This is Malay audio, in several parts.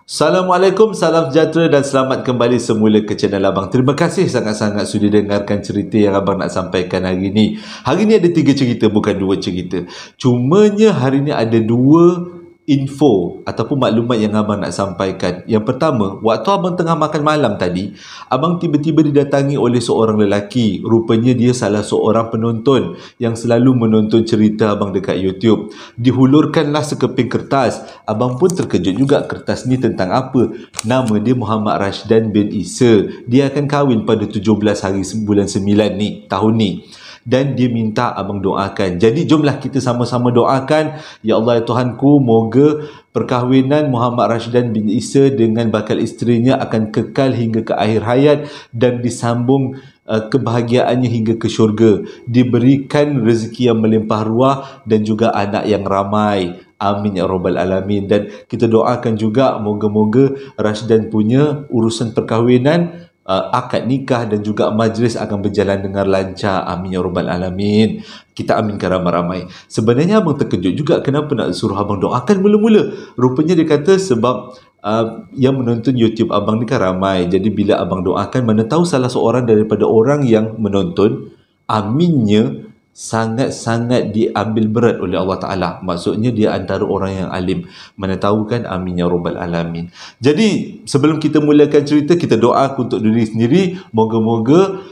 Assalamualaikum, salam sejahtera dan selamat kembali semula ke channel Abang. Terima kasih sangat-sangat sudah dengarkan cerita yang Abang nak sampaikan hari ini. Hari ini ada 3 cerita, bukan 2 cerita. Cumanya hari ini ada 2 info ataupun maklumat yang Abang nak sampaikan. Yang pertama, waktu Abang tengah makan malam tadi, Abang tiba-tiba didatangi oleh seorang lelaki. Rupanya dia salah seorang penonton yang selalu menonton cerita Abang dekat YouTube. Dihulurkanlah sekeping kertas. Abang pun terkejut juga, kertas ni tentang apa. Nama dia Muhammad Rashdan bin Isa. Dia akan kahwin pada 17 hari bulan 9 ni, tahun ni. Dan dia minta Abang doakan. Jadi jomlah kita sama-sama doakan. Ya Allah ya Tuhanku, moga perkahwinan Muhammad Rashdan bin Isa dengan bakal isterinya akan kekal hingga ke akhir hayat dan disambung kebahagiaannya hingga ke syurga. Diberikan rezeki yang melimpah ruah dan juga anak yang ramai. Amin ya Rabbal Alamin. Dan kita doakan juga moga-moga Rashdan punya urusan perkahwinan, akad nikah dan juga majlis akan berjalan dengan lancar. Amin ya Rabbal Alamin. Kita aminkan ramai-ramai. Sebenarnya Abang terkejut juga kenapa nak suruh Abang doakan mula-mula. Rupanya dia kata sebab yang menonton YouTube Abang ni kan ramai. Jadi bila Abang doakan, mana tahu salah seorang daripada orang yang menonton, aminnya sangat-sangat diambil berat oleh Allah Ta'ala. Maksudnya dia antara orang yang alim. Mana tahu kan, amin ya Rabbal Alamin. Jadi sebelum kita mulakan cerita, kita doa untuk diri sendiri. Moga-moga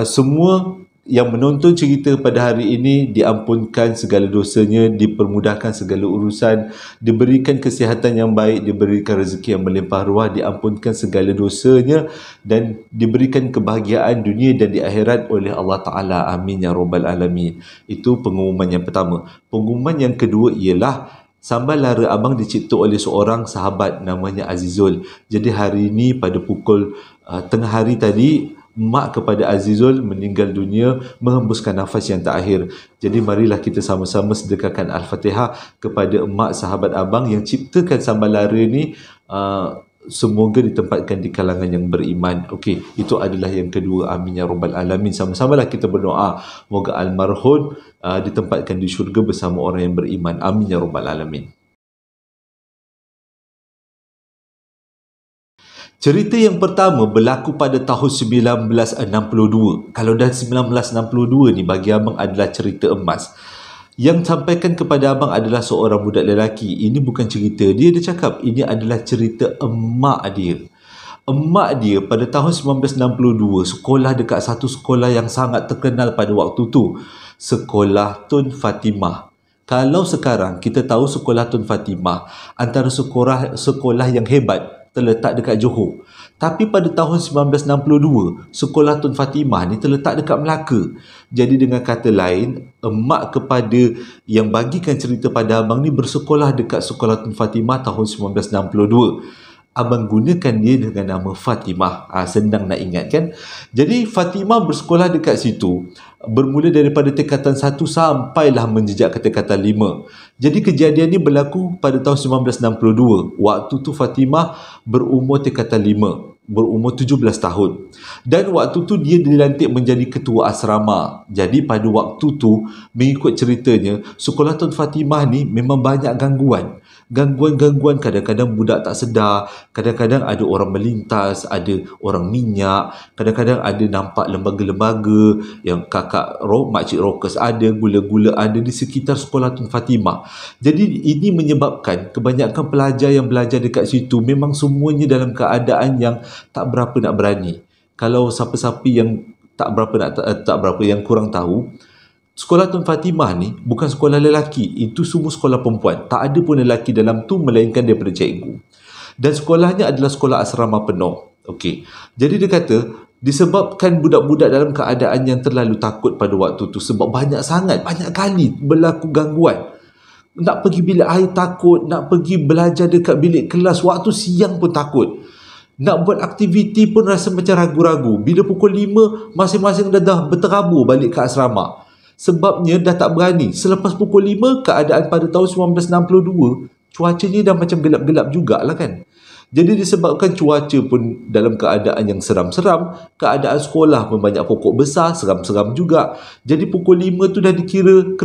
semua yang menonton cerita pada hari ini diampunkan segala dosanya, dipermudahkan segala urusan, diberikan kesihatan yang baik, diberikan rezeki yang melimpah ruah, diampunkan segala dosanya dan diberikan kebahagiaan dunia dan di akhirat oleh Allah Ta'ala. Amin ya Rabbal Alamin. Itu pengumuman yang pertama. Pengumuman yang kedua ialah sambal lara Abang dicipta oleh seorang sahabat namanya Azizul. Jadi hari ini pada pukul tengah hari tadi, mak kepada Azizul meninggal dunia menghembuskan nafas yang terakhir. Jadi marilah kita sama-sama sedekahkan Al-Fatihah kepada emak sahabat Abang yang ciptakan sambal lara ni. Semoga ditempatkan di kalangan yang beriman. Okey, itu adalah yang kedua. Amin ya Rabbal Alamin. Sama-samalah kita berdoa moga almarhum ditempatkan di syurga bersama orang yang beriman. Amin ya Rabbal Alamin. Cerita yang pertama berlaku pada tahun 1962. Kalau dah 1962 ni bagi Abang adalah cerita emas. Yang sampaikan kepada Abang adalah seorang budak lelaki. Ini bukan cerita dia cakap. Ini adalah cerita emak dia. Emak dia pada tahun 1962 sekolah dekat satu sekolah yang sangat terkenal pada waktu tu. Sekolah Tun Fatimah. Kalau sekarang kita tahu sekolah Tun Fatimah antara sekolah yang hebat terletak dekat Johor. Tapi pada tahun 1962, sekolah Tun Fatimah ni terletak dekat Melaka. Jadi dengan kata lain, emak kepada yang bagikan cerita pada Abang ni bersekolah dekat sekolah Tun Fatimah tahun 1962. Abang gunakan dia dengan nama Fatimah. Senang nak ingat kan? Jadi Fatimah bersekolah dekat situ bermula daripada tingkatan 1 sampailah menjejak ke tingkatan 5. Jadi kejadian ni berlaku pada tahun 1962. Waktu tu Fatimah berumur tingkatan 5, berumur 17 tahun. Dan waktu tu dia dilantik menjadi ketua asrama. Jadi pada waktu tu, mengikut ceritanya, sekolah Tun Fatimah ni memang banyak gangguan. Gangguan-gangguan, kadang-kadang budak tak sedar, kadang-kadang ada orang melintas, ada orang minyak, kadang-kadang ada nampak lembaga-lembaga yang makcik rockers ada, gula-gula ada di sekitar sekolah Tun Fatimah. Jadi ini menyebabkan kebanyakan pelajar yang belajar dekat situ memang semuanya dalam keadaan yang tak berapa nak berani. Kalau siapa-siapa yang tak berapa yang kurang tahu, sekolah Tun Fatimah ni bukan sekolah lelaki, itu semua sekolah perempuan. Tak ada pun lelaki dalam tu melainkan daripada cikgu. Dan sekolahnya adalah sekolah asrama penuh. Okey. Jadi dia kata disebabkan budak-budak dalam keadaan yang terlalu takut pada waktu tu sebab banyak kali berlaku gangguan. Nak pergi bilik air takut, nak pergi belajar dekat bilik kelas waktu siang pun takut. Nak buat aktiviti pun rasa macam ragu-ragu. Bila pukul 5 masing-masing dah berterabur balik ke asrama. Sebabnya dah tak berani. Selepas pukul 5, keadaan pada tahun 1962, cuacanya dah macam gelap-gelap jugalah kan. Jadi disebabkan cuaca pun dalam keadaan yang seram-seram, keadaan sekolah pun banyak pokok besar, seram-seram juga. Jadi pukul 5 tu dah dikira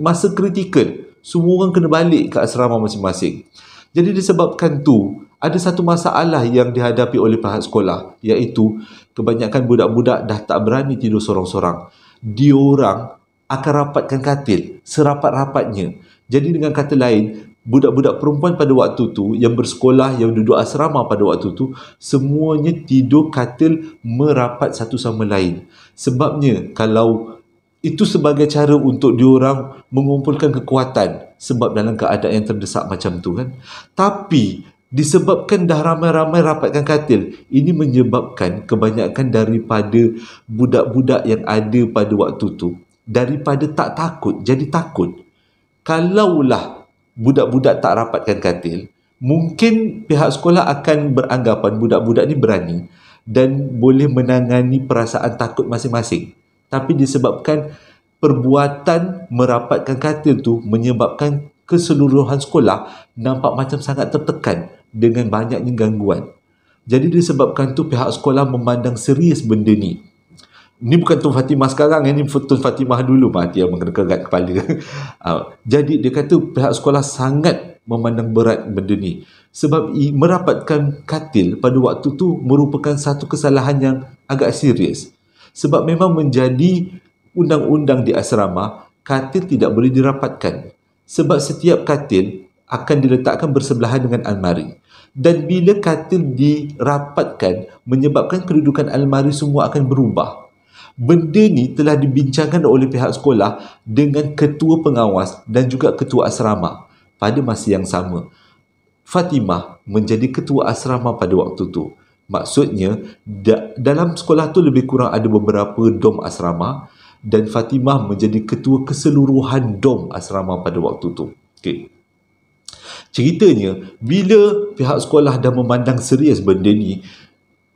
masa kritikal. Semua orang kena balik ke asrama masing-masing. Jadi disebabkan tu, ada satu masalah yang dihadapi oleh pihak sekolah, iaitu kebanyakan budak-budak dah tak berani tidur sorang-sorang. Diorang akan rapatkan katil serapat-rapatnya. Jadi dengan kata lain, budak-budak perempuan pada waktu tu yang bersekolah, yang duduk asrama pada waktu tu, semuanya tidur katil merapat satu sama lain. Sebabnya kalau itu sebagai cara untuk diorang mengumpulkan kekuatan, sebab dalam keadaan yang terdesak macam tu kan. Tapi disebabkan dah ramai-ramai rapatkan katil, ini menyebabkan kebanyakan daripada budak-budak yang ada pada waktu tu, daripada tak takut jadi takut. Kalaulah budak-budak tak rapatkan katil, mungkin pihak sekolah akan beranggapan budak-budak ni berani dan boleh menangani perasaan takut masing-masing. Tapi disebabkan perbuatan merapatkan katil tu menyebabkan keseluruhan sekolah nampak macam sangat tertekan dengan banyaknya gangguan. Jadi disebabkan tu pihak sekolah memandang serius benda ni. Ni bukan Tun Fatimah sekarang, ini Tun Fatimah dulu mati yang mengerat kepala. Jadi dia kata pihak sekolah sangat memandang berat benda ni. Sebab merapatkan katil pada waktu tu merupakan satu kesalahan yang agak serius. Sebab memang menjadi undang-undang di asrama, katil tidak boleh dirapatkan. Sebab setiap katil akan diletakkan bersebelahan dengan almari. Dan bila katil dirapatkan, menyebabkan kedudukan almari semua akan berubah. Benda ni telah dibincangkan oleh pihak sekolah dengan ketua pengawas dan juga ketua asrama pada masa yang sama. Fatimah menjadi ketua asrama pada waktu tu. Maksudnya, dalam sekolah tu lebih kurang ada beberapa dom asrama dan Fatimah menjadi ketua keseluruhan dom asrama pada waktu tu. Okey. Ceritanya, bila pihak sekolah dah memandang serius benda ni,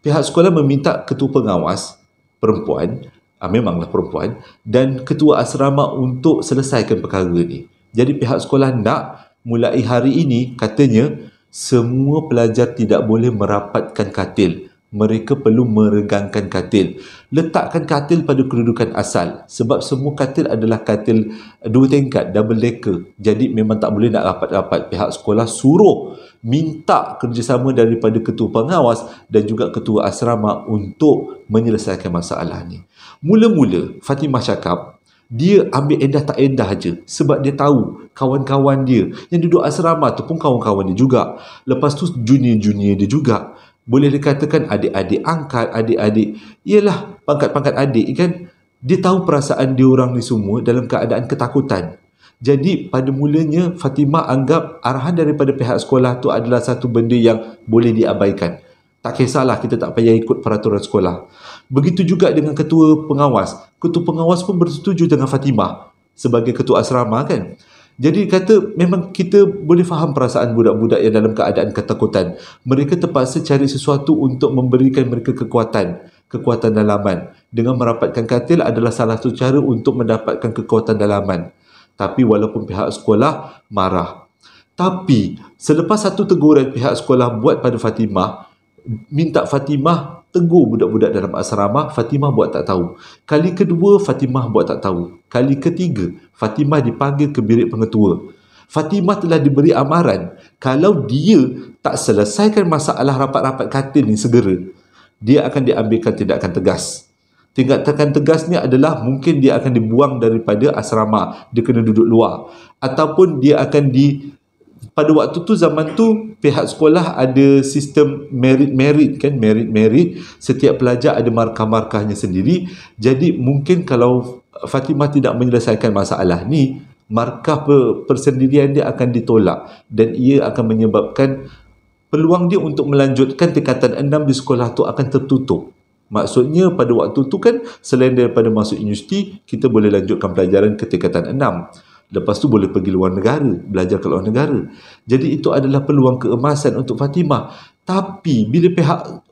pihak sekolah meminta ketua pengawas perempuan, memanglah perempuan, dan ketua asrama untuk selesaikan perkara ni. Jadi pihak sekolah nak mulai hari ini, katanya, semua pelajar tidak boleh merapatkan katil. Mereka perlu meregangkan katil. Letakkan katil pada kedudukan asal. Sebab semua katil adalah katil dua tingkat, double decker. Jadi memang tak boleh nak rapat-rapat. Pihak sekolah suruh minta kerjasama daripada ketua pengawas dan juga ketua asrama untuk menyelesaikan masalah ni. Mula-mula Fatimah cakap, dia ambil endah tak endah je sebab dia tahu kawan-kawan dia yang duduk asrama tu pun kawan-kawan dia juga. Lepas tu junior-junior dia juga. Boleh dikatakan adik-adik angkat, adik-adik, ialah pangkat-pangkat adik kan. Dia tahu perasaan dia orang ni semua dalam keadaan ketakutan. Jadi pada mulanya Fatimah anggap arahan daripada pihak sekolah tu adalah satu benda yang boleh diabaikan. Tak kisahlah, kita tak payah ikut peraturan sekolah. Begitu juga dengan ketua pengawas. Ketua pengawas pun bersetuju dengan Fatimah sebagai ketua asrama kan. Jadi kata memang kita boleh faham perasaan budak-budak yang dalam keadaan ketakutan. Mereka terpaksa cari sesuatu untuk memberikan mereka kekuatan dalaman. Dengan merapatkan katil adalah salah satu cara untuk mendapatkan kekuatan dalaman. Tapi walaupun pihak sekolah marah. Tapi selepas satu teguran pihak sekolah buat pada Fatimah, minta Fatimah tegur budak-budak dalam asrama, Fatimah buat tak tahu. Kali kedua, Fatimah buat tak tahu. Kali ketiga, Fatimah dipanggil ke bilik pengetua. Fatimah telah diberi amaran, kalau dia tak selesaikan masalah rapat-rapat katil ni segera, dia akan diambilkan tindakan tegas. Tindakan tegas ni adalah mungkin dia akan dibuang daripada asrama, dia kena duduk luar. Ataupun dia akan pada waktu tu, zaman tu, pihak sekolah ada sistem merit kan, merit. Setiap pelajar ada markah-markahnya sendiri. Jadi mungkin kalau Fatimah tidak menyelesaikan masalah ni, markah persendirian dia akan ditolak dan ia akan menyebabkan peluang dia untuk melanjutkan tingkatan 6 di sekolah tu akan tertutup. Maksudnya pada waktu tu kan, selain daripada masuk universiti, kita boleh lanjutkan pelajaran ke tingkatan 6. Lepas tu boleh pergi luar negara, belajar ke luar negara. Jadi itu adalah peluang keemasan untuk Fatimah. Tapi bila pihak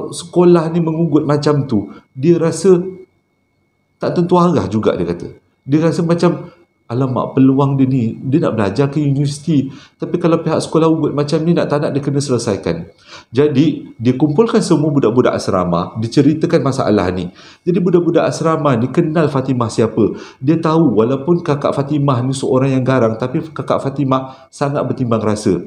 sekolah ni mengugut macam tu, dia rasa tak tentu arah juga, dia kata. Dia rasa macam alamak, peluang dia ni, dia nak belajar ke universiti, tapi kalau pihak sekolah ugut macam ni, nak tak nak dia kena selesaikan. Jadi dia kumpulkan semua budak-budak asrama, diceritakan masalah ni. Jadi budak-budak asrama ni kenal Fatimah siapa. Dia tahu walaupun kakak Fatimah ni seorang yang garang, tapi kakak Fatimah sangat bertimbang rasa.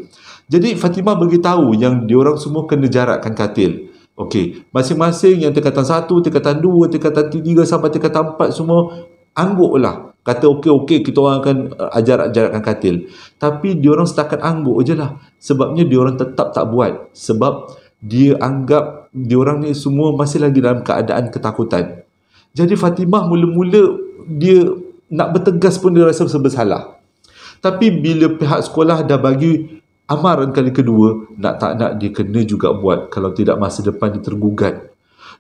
Jadi Fatimah beritahu yang diorang semua kena jarakkan katil. Okey, masing-masing yang tingkatan 1, tingkatan 2, tingkatan 3 sampai tingkatan 4 semua angguklah. Kata okey, kita orang akan jarakkan katil. Tapi diorang setakat angguk je lah. Sebabnya diorang tetap tak buat. Sebab dia anggap diorang ni semua masih lagi dalam keadaan ketakutan. Jadi Fatimah mula-mula dia nak bertegas pun dia rasa bersalah. Tapi bila pihak sekolah dah bagi amaran kali kedua, nak tak nak dia kena juga buat. Kalau tidak masa depan dia tergugat.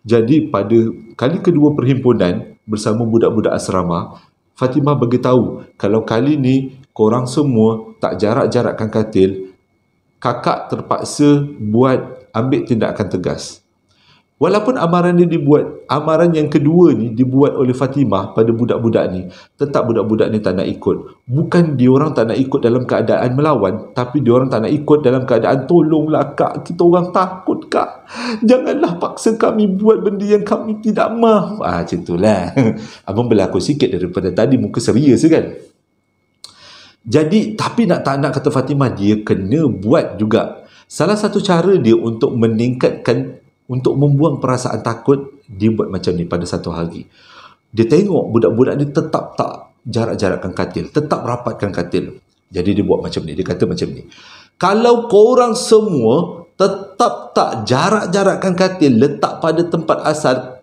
Jadi pada kali kedua perhimpunan bersama budak-budak asrama, Fatimah beritahu, kalau kali ni korang semua tak jarak-jarakkan katil, kakak terpaksa ambil tindakan tegas. Walaupun amaran ni dibuat, amaran yang kedua ni dibuat oleh Fatimah pada budak-budak ni, tetap budak-budak ni tak nak ikut. Bukan diorang tak nak ikut dalam keadaan melawan, tapi diorang tak nak ikut dalam keadaan tolonglah kak, kita orang takut kak. Janganlah paksa kami buat benda yang kami tidak mahu. Macam itulah. Abang berlaku sikit daripada tadi muka serius kan. Jadi, tapi nak tak nak kata Fatimah, dia kena buat juga. Salah satu cara dia untuk meningkatkan, untuk membuang perasaan takut, dia buat macam ni pada satu hari. Dia tengok budak-budak ni tetap tak jarak-jarakkan katil, tetap rapatkan katil. Jadi dia buat macam ni, dia kata macam ni. Kalau korang semua tetap tak jarak-jarakkan katil, letak pada tempat asal,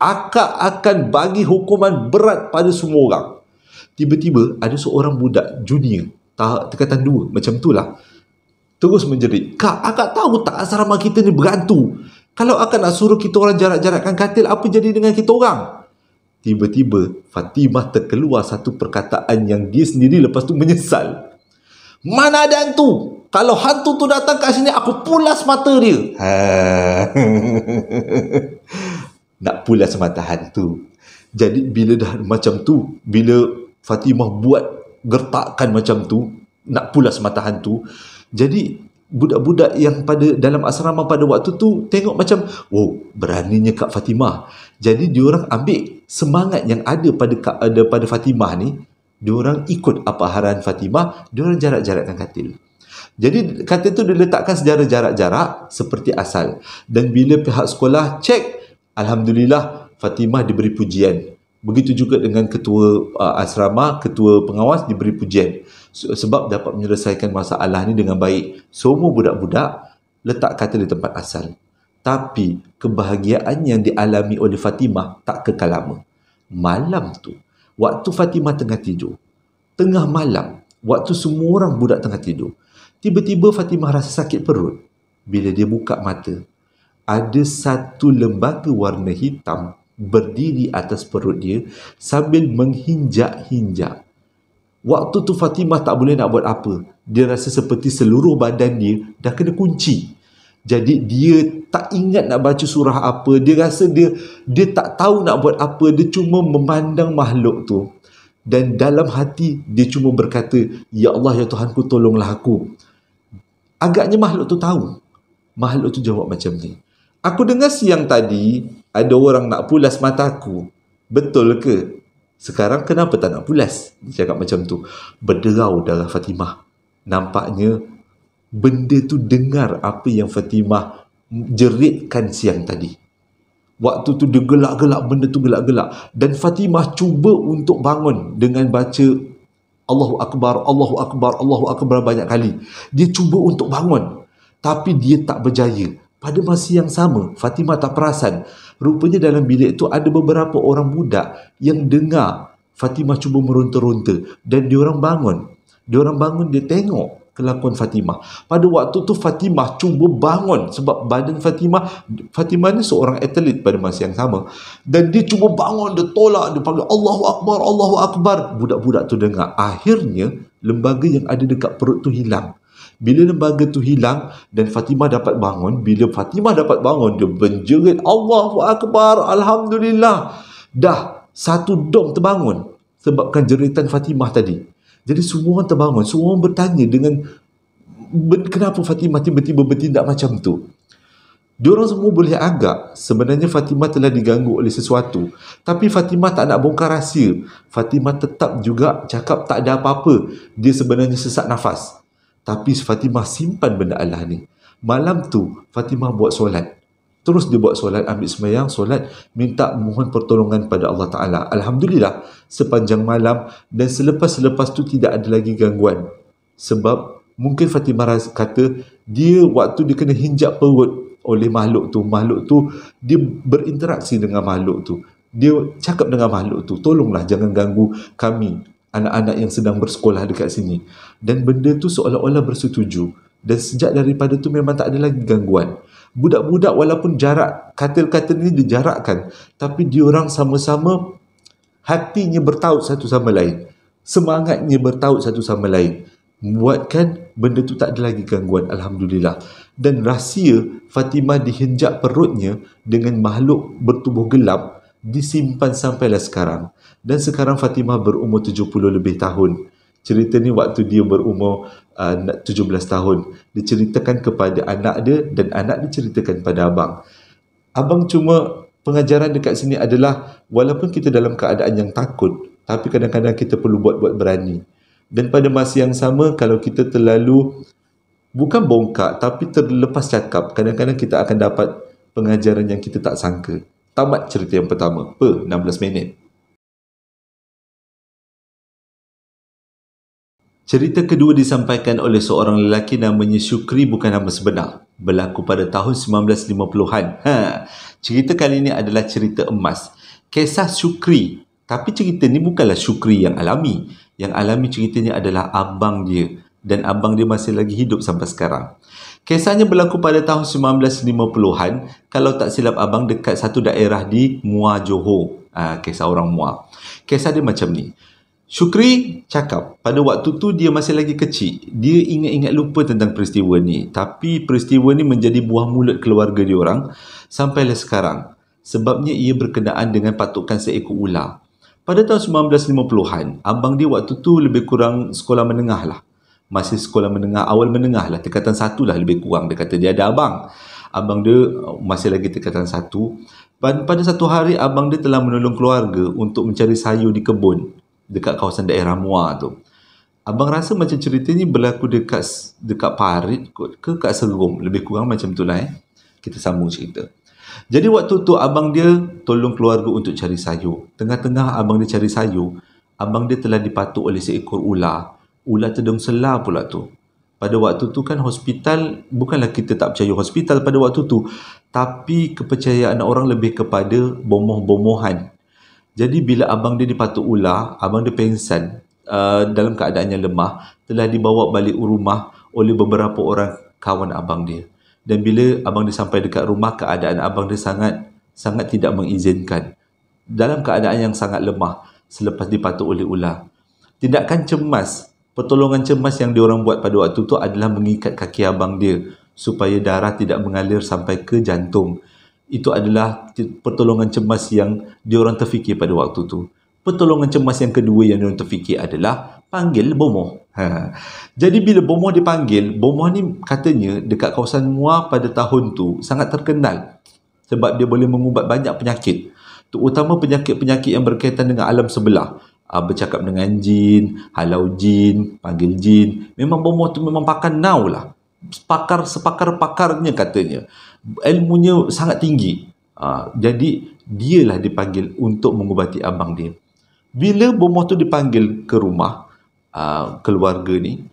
akak akan bagi hukuman berat pada semua orang. Tiba-tiba ada seorang budak junior, tingkatan 2, macam tu lah, terus menjerit, kak, akak tahu tak asrama kita ni berhantu? Kalau akak nak suruh kita orang jarak-jarakkan katil, apa jadi dengan kita orang? Tiba-tiba Fatimah terkeluar satu perkataan yang dia sendiri lepas tu menyesal. Mana ada hantu? Kalau hantu tu datang kat sini, aku pulas mata dia. Nak pulas mata hantu. Jadi bila dah macam tu, bila Fatimah buat gertakan macam tu, nak pulas mata hantu, jadi budak-budak yang dalam asrama pada waktu tu tengok macam, oh, beraninya Kak Fatimah. Jadi diorang ambil semangat yang ada pada Fatimah ni, diorang ikut apa arahan Fatimah, diorang jarak-jarakkan katil. Jadi katil tu diletakkan secara jarak-jarak seperti asal. Dan bila pihak sekolah cek, alhamdulillah Fatimah diberi pujian. Begitu juga dengan ketua asrama, ketua pengawas diberi pujian. Sebab dapat menyelesaikan masalah ni dengan baik. Semua budak-budak letak katil di tempat asal. Tapi kebahagiaan yang dialami oleh Fatimah tak kekal lama. Malam tu, waktu Fatimah tengah tidur, tengah malam, waktu semua orang budak tengah tidur, tiba-tiba Fatimah rasa sakit perut. Bila dia buka mata, ada satu lembaga warna hitam berdiri atas perut dia sambil menghinjak-hinjak. Waktu tu Fatimah tak boleh nak buat apa. Dia rasa seperti seluruh badan dia dah kena kunci. Jadi dia tak ingat nak baca surah apa. Dia rasa dia tak tahu nak buat apa. Dia cuma memandang makhluk tu. Dan dalam hati dia cuma berkata, ya Allah, ya Tuhanku, tolonglah aku. Agaknya makhluk tu tahu. Makhluk tu jawab macam ni. Aku dengar siang tadi ada orang nak pulas mataku. Betul ke? Sekarang kenapa tak nak pulas? Dia cakap macam tu. Berderau darah Fatimah. Nampaknya benda tu dengar apa yang Fatimah jeritkan siang tadi. Waktu tu dia gelak-gelak, benda tu gelak-gelak. Dan Fatimah cuba untuk bangun dengan baca Allahu Akbar, Allahu Akbar, Allahu Akbar banyak kali. Dia cuba untuk bangun. Tapi dia tak berjaya. Pada masa yang sama, Fatimah tak perasan. Rupanya dalam bilik tu ada beberapa orang budak yang dengar Fatimah cuba meronta-ronta. Dan diorang bangun. Diorang bangun, dia tengok kelakuan Fatimah. Pada waktu tu Fatimah cuba bangun. Sebab badan Fatimah ni seorang atlet pada masa yang sama. Dan dia cuba bangun, dia tolak, dia panggil Allahu Akbar, Allahu Akbar. Budak-budak tu dengar. Akhirnya, lembaga yang ada dekat perut tu hilang. Bila lembaga tu hilang dan Fatimah dapat bangun, bila Fatimah dapat bangun, dia menjerit Allahu Akbar, Alhamdulillah. Dah satu dom terbangun. sebabkan jeritan Fatimah tadi. Jadi semua orang terbangun, semua orang bertanya dengan kenapa Fatimah tiba-tiba bertindak macam tu. Diorang semua boleh agak sebenarnya Fatimah telah diganggu oleh sesuatu, tapi Fatimah tak nak bongkar rahsia. Fatimah tetap juga cakap tak ada apa-apa, dia sebenarnya sesak nafas. Tapi Fatimah simpan benda Allah ni. Malam tu Fatimah buat solat. Terus dia buat solat, ambil sembahyang, solat, minta mohon pertolongan pada Allah Ta'ala. Alhamdulillah, sepanjang malam dan selepas-lepas tu tidak ada lagi gangguan. Sebab mungkin Fatimah kata dia waktu dia kena hinjak perut oleh makhluk tu dia berinteraksi dengan makhluk tu, dia cakap dengan makhluk tu, tolonglah jangan ganggu kami anak-anak yang sedang bersekolah dekat sini. Dan benda tu seolah-olah bersetuju, dan sejak daripada tu memang tak ada lagi gangguan. Budak-budak walaupun jarak katil-katil ni dijarakkan, tapi diorang sama-sama hatinya bertaut satu sama lain, semangatnya bertaut satu sama lain, buatkan benda tu tak ada lagi gangguan. Alhamdulillah. Dan rahsia Fatimah dihenjak perutnya dengan makhluk bertubuh gelap disimpan sampailah sekarang. Dan sekarang Fatimah berumur 70 lebih tahun. Cerita ni waktu dia berumur 17 tahun. Diceritakan kepada anak dia dan anak dia ceritakan pada abang. Abang cuma pengajaran dekat sini adalah walaupun kita dalam keadaan yang takut, tapi kadang-kadang kita perlu buat berani. Dan pada masa yang sama, kalau kita terlalu bukan bongkak tapi terlepas cakap, kadang-kadang kita akan dapat pengajaran yang kita tak sangka. Tamat cerita yang pertama. 16 minit. Cerita kedua disampaikan oleh seorang lelaki namanya Syukri, bukan nama sebenar. Berlaku pada tahun 1950-an. Cerita kali ini adalah cerita emas. Kisah Syukri. Tapi cerita ni bukanlah Syukri yang alami. Yang alami ceritanya adalah abang dia. Dan abang dia masih lagi hidup sampai sekarang. Kisahnya berlaku pada tahun 1950-an. Kalau tak silap abang, dekat satu daerah di Muar, Johor. Kisah orang Muar. Kisah dia macam ni. Syukri cakap pada waktu tu dia masih lagi kecil. Dia ingat-ingat lupa tentang peristiwa ni. Tapi peristiwa ni menjadi buah mulut keluarga dia orang sampailah sekarang. Sebabnya ia berkenaan dengan patukan seekor ular. Pada tahun 1950-an, abang dia waktu tu lebih kurang sekolah menengah lah. Masih sekolah menengah, awal menengah lah. Tingkatan 1 lah lebih kurang. Dia kata dia ada abang. Abang dia masih lagi tingkatan 1. Pada satu hari, abang dia telah menolong keluarga untuk mencari sayur di kebun dekat kawasan daerah Muar tu. Abang rasa macam cerita ni berlaku dekat Parit ke kat Serong. Lebih kurang macam tu lah. Kita sambung cerita. Jadi waktu tu abang dia tolong keluarga untuk cari sayur. Tengah-tengah abang dia cari sayur, abang dia telah dipatuk oleh seekor ular. Ular tedung selah pula tu. Pada waktu tu kan hospital, bukanlah kita tak percaya hospital pada waktu tu, tapi kepercayaan orang lebih kepada bomoh-bomohan. Jadi bila abang dia dipatuk ular, abang dia pengsan dalam keadaan yang lemah, telah dibawa balik rumah oleh beberapa orang kawan abang dia. Dan bila abang dia sampai dekat rumah, keadaan abang dia sangat tidak mengizinkan. Dalam keadaan yang sangat lemah selepas dipatuk oleh ular. Tindakan cemas, pertolongan cemas yang diorang buat pada waktu tu adalah mengikat kaki abang dia supaya darah tidak mengalir sampai ke jantung. Itu adalah pertolongan cemas yang diorang terfikir pada waktu tu. Pertolongan cemas yang kedua yang diorang terfikir adalah panggil bomoh. Jadi bila bomoh dipanggil, bomoh ni katanya dekat kawasan Muar pada tahun tu sangat terkenal sebab dia boleh mengubat banyak penyakit, terutama penyakit-penyakit yang berkaitan dengan alam sebelah. Bercakap dengan jin, halau jin, panggil jin. Memang bomoh tu memang pakar now lah. Sepakar-pakarnya katanya. Ilmunya sangat tinggi. Jadi dialah dipanggil untuk mengubati abang dia. Bila bomoh tu dipanggil ke rumah keluarga ni,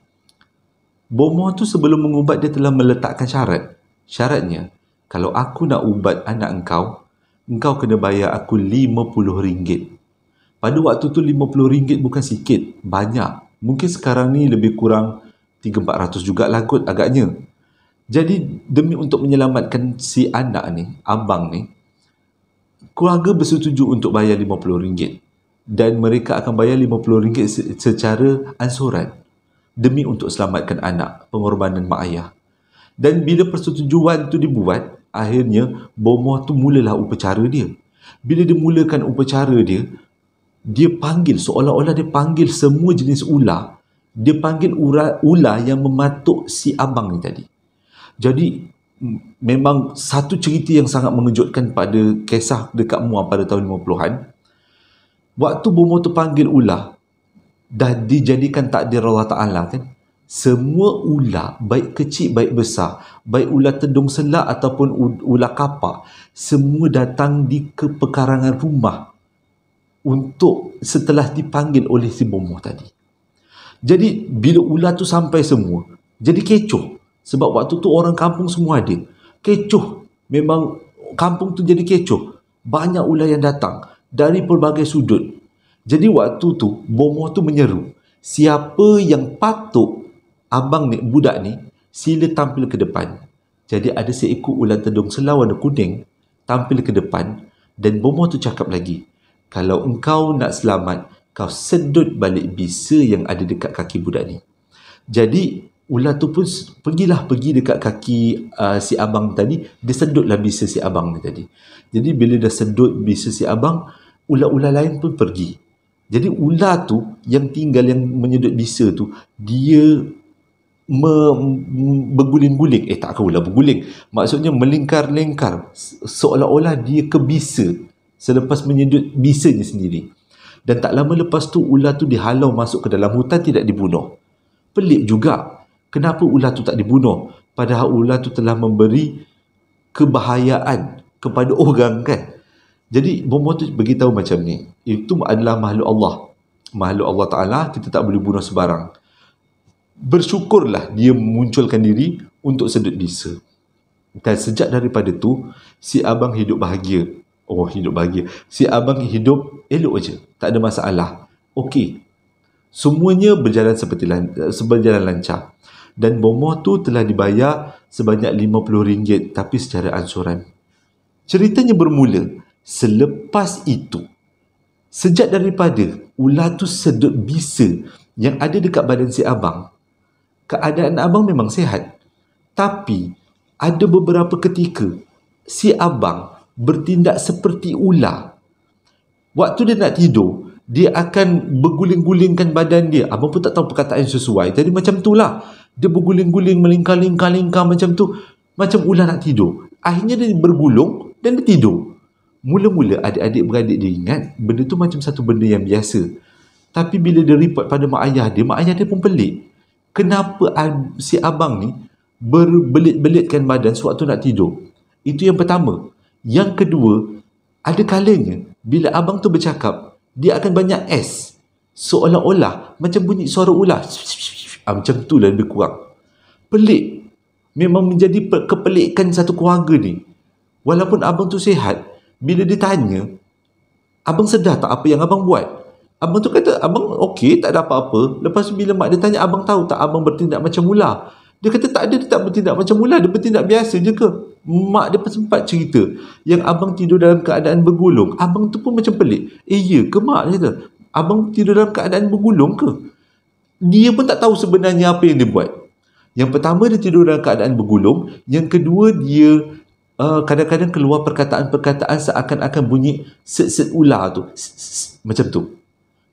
bomoh tu sebelum mengubat dia telah meletakkan syarat. Syaratnya, kalau aku nak ubat anak engkau kena bayar aku RM50. Pada waktu tu RM50 bukan sikit, banyak. Mungkin sekarang ni lebih kurang 300-400 jugalah kot agaknya. Jadi demi untuk menyelamatkan si anak ni, abang ni, keluarga bersetuju untuk bayar RM50. Dan mereka akan bayar RM50 secara ansuran demi untuk selamatkan anak, pengorbanan mak ayah. Dan bila persetujuan tu dibuat, akhirnya bomoh tu mulalah upacara dia. Bila dia mulakan upacara dia, dia panggil, seolah-olah dia panggil semua jenis ular. Dia panggil ular yang mematuk si abang ni tadi. Jadi memang satu cerita yang sangat mengejutkan pada kisah dekat Muar pada tahun 50-an. Waktu bomoh tu panggil ular, dah dijadikan takdir Allah Ta'ala kan. Semua ular, baik kecil baik besar, baik ular tedung selak ataupun ular kapak, semua datang di kepekarangan rumah untuk setelah dipanggil oleh si bomoh tadi. Jadi bila ular tu sampai semua, jadi kecoh. Sebab waktu tu orang kampung semua ada. Kecoh. Memang kampung tu jadi kecoh. Banyak ular yang datang dari pelbagai sudut. Jadi waktu tu bomoh tu menyeru, siapa yang patut abang ni, budak ni, sila tampil ke depan. Jadi ada seekor ular tedung selau warna kuning tampil ke depan, dan bomoh tu cakap lagi, kalau engkau nak selamat, kau sedut balik bisa yang ada dekat kaki budak ni. Jadi ular tu pun pergi dekat kaki si abang tadi, dia sedutlah bisa si abang ni tadi. Jadi bila dah sedut bisa si abang, ular-ular lain pun pergi. Jadi ular tu yang tinggal, yang menyedut bisa tu, dia berguling-guling. Takkan ular berguling, maksudnya melingkar-lingkar, seolah-olah dia ke bisa selepas menyedut bisanya sendiri. Dan tak lama lepas tu ular tu dihalau masuk ke dalam hutan, tidak dibunuh. Pelik juga, kenapa ular tu tak dibunuh, padahal ular tu telah memberi kebahayaan kepada orang kan. Jadi bomoh tu beritahu macam ni, itu adalah makhluk Allah, makhluk Allah Ta'ala, kita tak boleh bunuh sebarang. Bersyukurlah dia munculkan diri untuk sedut bisa. Dan sejak daripada tu, si abang hidup bahagia. Hidup bahagia. Si abang hidup elok je, tak ada masalah. Okey. Semuanya berjalan berjalan lancar. Dan bomoh tu telah dibayar sebanyak RM50, tapi secara ansuran. Ceritanya bermula selepas itu. Sejak daripada ular tu sedut bisa yang ada dekat badan si abang, keadaan abang memang sihat. Tapi ada beberapa ketika si abang bertindak seperti ular. Waktu dia nak tidur, dia akan berguling-gulingkan badan dia. Abang pun tak tahu perkataan yang sesuai. Jadi macam tu lah, dia berguling-guling, melingkar-lingkar macam tu, macam ular nak tidur. Akhirnya dia bergulung dan dia tidur. Mula-mula adik-adik beradik dia ingat benda tu macam satu benda yang biasa. Tapi bila dia report pada mak ayah dia pun pelik. Kenapa si abang ni berbelit-belitkan badan sewaktu nak tidur? Itu yang pertama. Yang kedua, ada kalanya bila abang tu bercakap, dia akan banyak S, seolah-olah macam bunyi suara ular. Macam tu lah lebih kurang. Pelik. Memang menjadi kepelikan satu keluarga ni. Walaupun abang tu sihat, bila ditanya, abang sedar tak apa yang abang buat? Abang tu kata, abang okey, tak ada apa-apa. Lepas tu bila mak dia tanya, abang tahu tak abang bertindak macam ular? Dia kata tak ada, dia tak bertindak macam ular, dia bertindak biasa je ke? Mak dia pun sempat cerita yang abang tidur dalam keadaan bergulung. Abang tu pun macam pelik. Ya ke mak? Dia kata, abang tidur dalam keadaan bergulung ke? Dia pun tak tahu sebenarnya apa yang dia buat. Yang pertama, dia tidur dalam keadaan bergulung. Yang kedua, dia kadang-kadang keluar perkataan-perkataan seakan-akan bunyi set-set ular tu. Macam tu.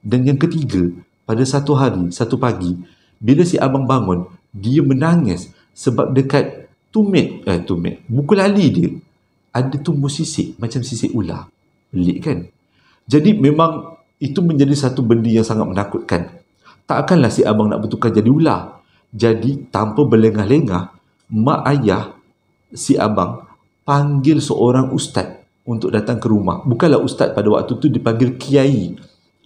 Dan yang ketiga, pada satu hari, satu pagi, bila si abang bangun, dia menangis sebab dekat tumit, buku lali dia ada tumbuh sisik macam sisik ular. Pelik kan? Jadi memang itu menjadi satu benda yang sangat menakutkan. Takkanlah si abang nak bertukar jadi ular. Jadi tanpa berlengah-lengah, mak ayah si abang panggil seorang ustaz untuk datang ke rumah. Bukanlah ustaz pada waktu tu, dipanggil kiai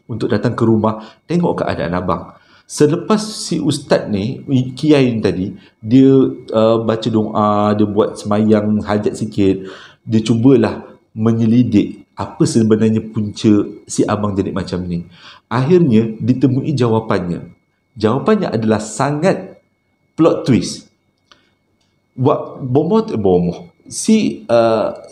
untuk datang ke rumah tengok keadaan abang. Selepas si ustaz ni, kiai ni tadi, dia baca doa, dia buat semayang hajat sikit, dia cubalah menyelidik apa sebenarnya punca si abang jadi macam ni. Akhirnya ditemui jawapannya. Jawapannya adalah sangat plot twist. Bomoh. Si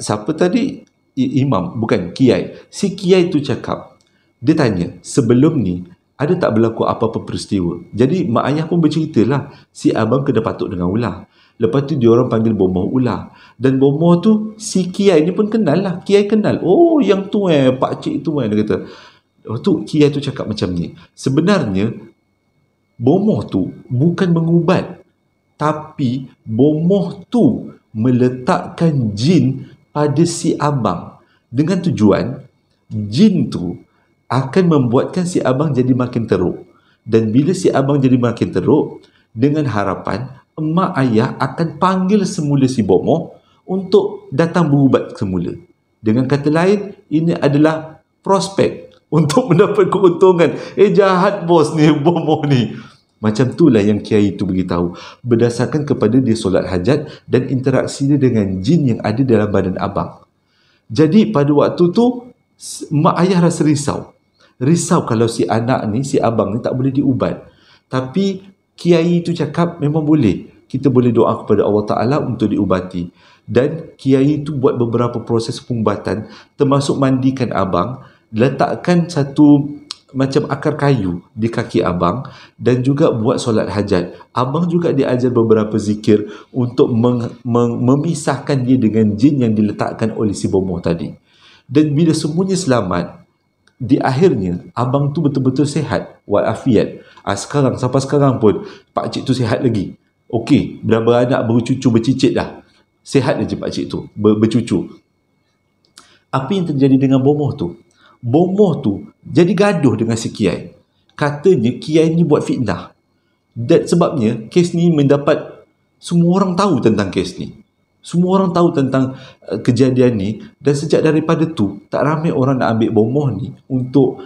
siapa tadi? Imam, bukan kiai. Si kiai tu cakap, dia tanya, sebelum ni ada tak berlaku apa-apa peristiwa? Jadi mak ayah pun berceritalah, si abang kena patuk dengan ular. Lepas tu dia orang panggil bomoh ular. Dan bomoh tu si kiai ni pun kenal lah. Kiai kenal. Oh yang tu pakcik tu dia kata. Lepas tu kiai tu cakap macam ni, sebenarnya bomoh tu bukan mengubat, tapi bomoh tu meletakkan jin pada si abang dengan tujuan jin tu akan membuatkan si abang jadi makin teruk. Dan bila si abang jadi makin teruk, dengan harapan emak ayah akan panggil semula si bomoh untuk datang berubat semula. Dengan kata lain, ini adalah prospek untuk mendapat keuntungan. Jahat bos ni, bomoh ni. Macam itulah yang kiai itu beritahu, berdasarkan kepada dia solat hajat dan interaksi dia dengan jin yang ada dalam badan abang. Jadi pada waktu tu mak ayah rasa risau kalau si anak ni, si abang ni tak boleh diubat. Tapi kiai itu cakap memang boleh, kita boleh doa kepada Allah Ta'ala untuk diubati. Dan kiai itu buat beberapa proses pengubatan, termasuk mandikan abang, letakkan satu macam akar kayu di kaki abang, dan juga buat solat hajat. Abang juga diajar beberapa zikir untuk memisahkan dia dengan jin yang diletakkan oleh si bomoh tadi. Dan bila semuanya selamat, di akhirnya abang tu betul-betul sihat walafiat. Sekarang, sampai sekarang pun pakcik tu sihat lagi. Okey, beranak bercucu bercicit dah. Sihat je pakcik tu, bercucu. Apa yang terjadi dengan bomoh tu? Bomoh tu jadi gaduh dengan si kiai. Katanya kiai ni buat fitnah. Dan sebabnya kes ni mendapat, semua orang tahu tentang kes ni. Semua orang tahu tentang kejadian ni, dan sejak daripada tu tak ramai orang nak ambil bomoh ni untuk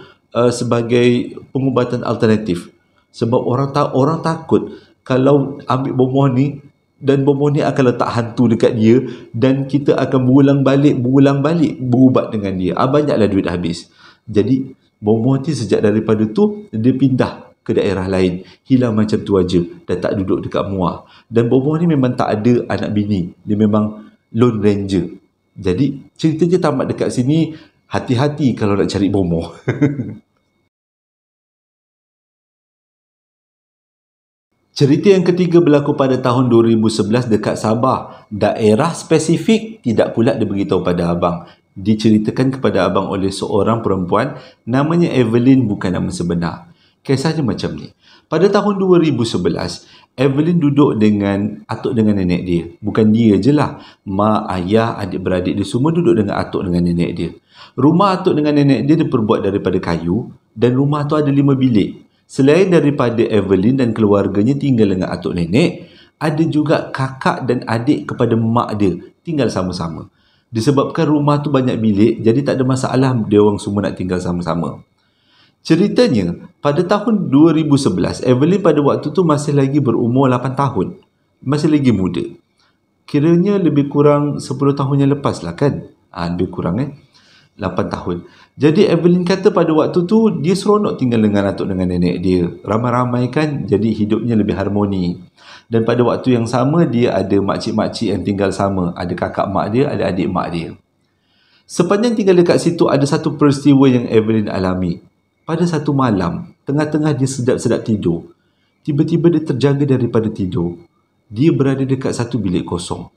sebagai pengubatan alternatif. Sebab orang takut kalau ambil bomoh ni, dan bomoh ni akan letak hantu dekat dia, dan kita akan berulang balik berubat dengan dia. Banyaklah duit habis. Jadi bomoh ni sejak daripada tu dia pindah ke daerah lain, hilang macam tu aja, dan tak duduk dekat Muar. Dan bomoh ni memang tak ada anak bini, dia memang lone ranger. Jadi ceritanya tamat dekat sini. Hati-hati kalau nak cari bomoh. Cerita yang ketiga berlaku pada tahun 2011 dekat Sabah. Daerah spesifik tidak pula diberitahu pada abang. Diceritakan kepada abang oleh seorang perempuan, namanya Evelyn, bukan nama sebenar. Kisahnya macam ni. Pada tahun 2011, Evelyn duduk atuk dengan nenek dia. Bukan dia je lah. Mak, ayah, adik-beradik dia semua duduk dengan atuk dengan nenek dia. Rumah atuk dengan nenek dia diperbuat daripada kayu, dan rumah tu ada 5 bilik. Selain daripada Evelyn dan keluarganya tinggal dengan atuk nenek, ada juga kakak dan adik kepada mak dia tinggal sama-sama. Disebabkan rumah tu banyak bilik, jadi tak ada masalah dia orang semua nak tinggal sama-sama. Ceritanya, pada tahun 2011, Evelyn pada waktu tu masih lagi berumur 8 tahun. Masih lagi muda. Kiranya lebih kurang 10 tahun yang lepas lah kan? Lebih kurang 8 tahun. Jadi Evelyn kata pada waktu tu dia seronok tinggal dengan atuk dengan nenek dia. Ramai-ramai kan, jadi hidupnya lebih harmoni. Dan pada waktu yang sama dia ada makcik-makcik yang tinggal sama. Ada kakak mak dia, ada adik mak dia. Sepanjang tinggal dekat situ ada satu peristiwa yang Evelyn alami. Pada satu malam, tengah-tengah dia sedap-sedap tidur. Tiba-tiba dia terjaga daripada tidur. Dia berada dekat satu bilik kosong.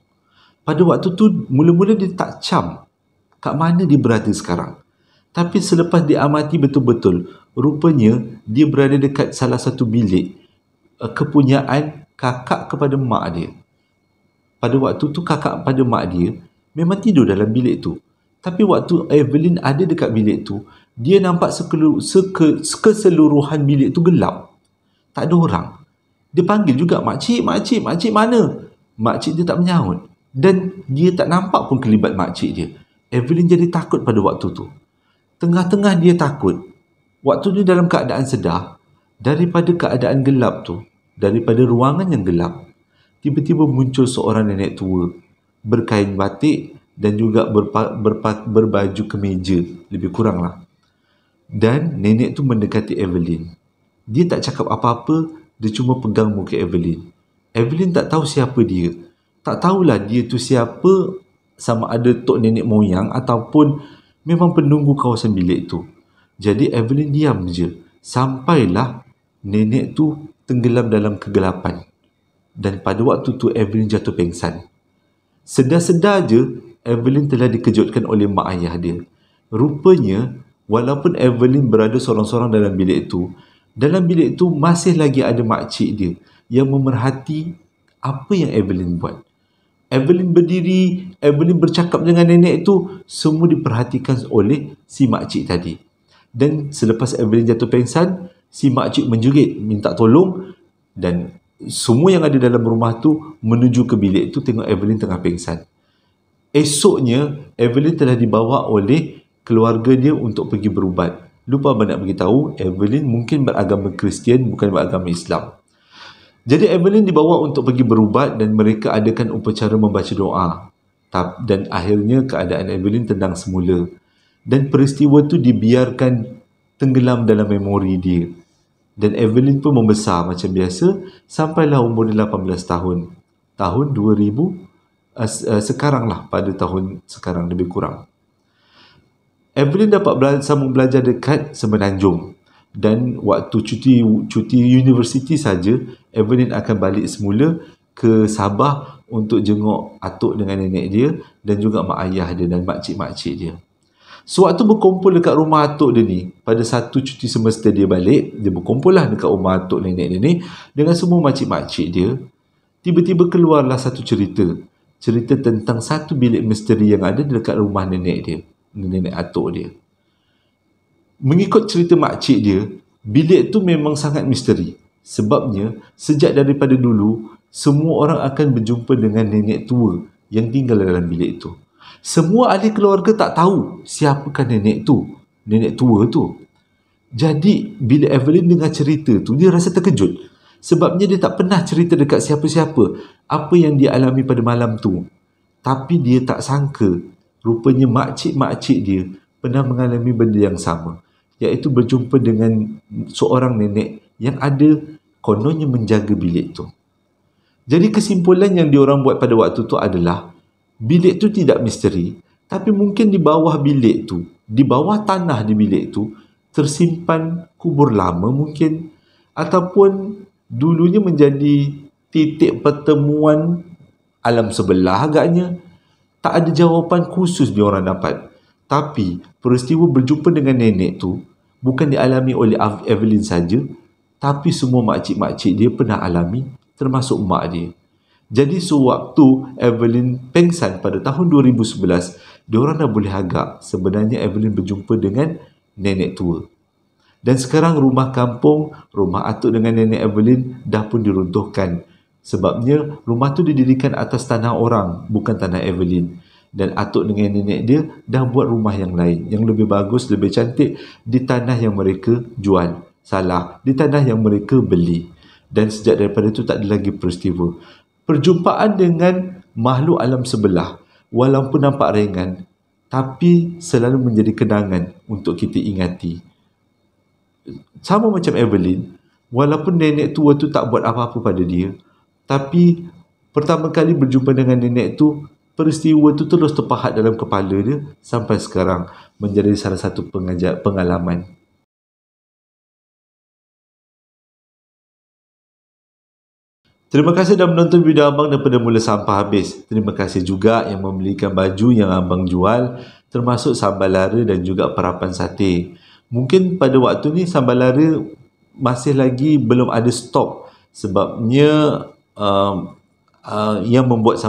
Pada waktu tu mula-mula dia tak cam kat mana dia berada sekarang. Tapi selepas diamati betul-betul, rupanya dia berada dekat salah satu bilik kepunyaan kakak kepada mak dia. Pada waktu tu kakak pada mak dia memang tidur dalam bilik tu. Tapi waktu Evelyn ada dekat bilik tu, dia nampak keseluruhan bilik tu gelap. Tak ada orang. Dia panggil juga, makcik mana? Makcik dia tak menyahut. Dan dia tak nampak pun kelibat makcik dia. Evelyn jadi takut pada waktu tu. Tengah-tengah dia takut, waktu dia dalam keadaan sedar, daripada keadaan gelap tu, daripada ruangan yang gelap, tiba-tiba muncul seorang nenek tua, berkain batik dan juga berbaju kemeja, lebih kurang lah. Dan nenek tu mendekati Evelyn. Dia tak cakap apa-apa, dia cuma pegang muka Evelyn. Evelyn tak tahu siapa dia. Tak tahulah dia tu siapa, sama ada tok nenek moyang ataupun memang penunggu kawasan bilik tu. Jadi Evelyn diam je. Sampailah nenek tu tenggelam dalam kegelapan. Dan pada waktu tu Evelyn jatuh pengsan. Sedar-sedar je Evelyn telah dikejutkan oleh mak ayah dia. Rupanya Walaupun Evelyn berada seorang-seorang dalam bilik itu masih lagi ada makcik dia yang memerhati apa yang Evelyn buat. Evelyn berdiri, Evelyn bercakap dengan nenek itu, semua diperhatikan oleh si makcik tadi. Dan selepas Evelyn jatuh pengsan, si makcik menjerit minta tolong, dan semua yang ada dalam rumah tu menuju ke bilik tu tengok Evelyn tengah pengsan. Esoknya, Evelyn telah dibawa oleh keluarga dia untuk pergi berubat. Lupa abang nak beritahu, Evelyn mungkin beragama Kristian, bukan beragama Islam. Jadi Evelyn dibawa untuk pergi berubat dan mereka adakan upacara membaca doa. Dan akhirnya keadaan Evelyn tenang semula. Dan peristiwa tu dibiarkan tenggelam dalam memori dia. Dan Evelyn pun membesar macam biasa sampailah umur dia 18 tahun. Tahun 2000, sekarang lah, pada tahun sekarang lebih kurang. Evelyn dapat sambung belajar dekat Semenanjung, dan waktu cuti universiti saja, Evelyn akan balik semula ke Sabah untuk jenguk atuk dengan nenek dia dan juga mak ayah dia dan makcik-makcik dia. Sewaktu berkumpul dekat rumah atuk dia ni, pada satu cuti semester dia balik, dia berkumpul lah dekat rumah atuk nenek dia ni dengan semua makcik-makcik dia. Tiba-tiba keluarlah satu cerita tentang satu bilik misteri yang ada dekat rumah nenek atuk dia. Mengikut cerita makcik dia, bilik tu memang sangat misteri. Sebabnya, sejak daripada dulu, semua orang akan berjumpa dengan nenek tua yang tinggal dalam bilik tu. Semua ahli keluarga tak tahu siapakah nenek tua tu. Jadi, bila Evelyn dengar cerita tu, dia rasa terkejut. Sebabnya dia tak pernah cerita dekat siapa-siapa apa yang dia alami pada malam tu. Tapi dia tak sangka, rupanya makcik-makcik dia pernah mengalami benda yang sama, iaitu berjumpa dengan seorang nenek yang ada kononnya menjaga bilik tu. Jadi kesimpulan yang diorang buat pada waktu tu adalah, bilik tu tidak misteri, tapi mungkin di bawah bilik tu, di bawah tanah di bilik tu, tersimpan kubur lama mungkin, ataupun dulunya menjadi titik pertemuan alam sebelah agaknya. Tak ada jawapan khusus diorang dapat. Tapi peristiwa berjumpa dengan nenek tu bukan dialami oleh Evelyn saja, tapi semua makcik-makcik dia pernah alami, termasuk mak dia. Jadi sewaktu Evelyn pengsan pada tahun 2011, diorang dah boleh agak sebenarnya Evelyn berjumpa dengan nenek tua. Dan sekarang rumah kampung, rumah atuk dengan nenek Evelyn dah pun diruntuhkan. Sebabnya rumah tu didirikan atas tanah orang, bukan tanah Evelyn. Dan atuk dengan nenek dia dah buat rumah yang lain, yang lebih bagus, lebih cantik, di tanah yang mereka jual. Di tanah yang mereka beli. Dan sejak daripada itu tak ada lagi peristiwa. Perjumpaan dengan makhluk alam sebelah, walaupun nampak ringan, tapi selalu menjadi kenangan untuk kita ingati. Sama macam Evelyn, walaupun nenek tua tu tak buat apa-apa pada dia, tapi pertama kali berjumpa dengan nenek tu, peristiwa tu terus terpahat dalam kepala dia sampai sekarang, menjadi salah satu pengalaman. Terima kasih dah menonton video abang daripada mula sampai habis. Terima kasih juga yang membelikan baju yang abang jual, termasuk sambal lara dan juga perapan sate. Mungkin pada waktu ni sambal lara masih lagi belum ada stok, sebabnya yang membuat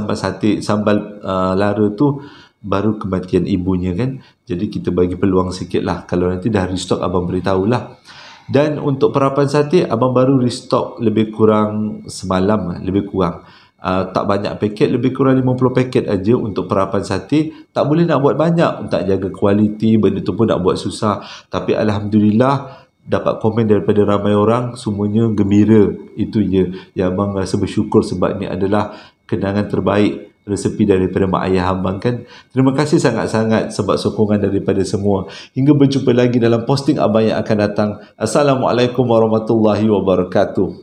sambal lara tu baru kematian ibunya kan. Jadi kita bagi peluang sikit lah, kalau nanti dah restock abang beritahulah. Dan untuk perapan sate, abang baru restock lebih kurang semalam, lebih kurang. Tak banyak paket, lebih kurang 50 paket aja untuk perapan sate. Tak boleh nak buat banyak, tak jaga kualiti, benda tu pun nak buat susah. Tapi Alhamdulillah, dapat komen daripada ramai orang, semuanya gembira. Itu je yang abang rasa bersyukur, sebab ni adalah kenangan terbaik, resepi daripada mak ayah abang kan. Terima kasih sangat-sangat sebab sokongan daripada semua. Hingga berjumpa lagi dalam posting abang yang akan datang. Assalamualaikum warahmatullahi wabarakatuh.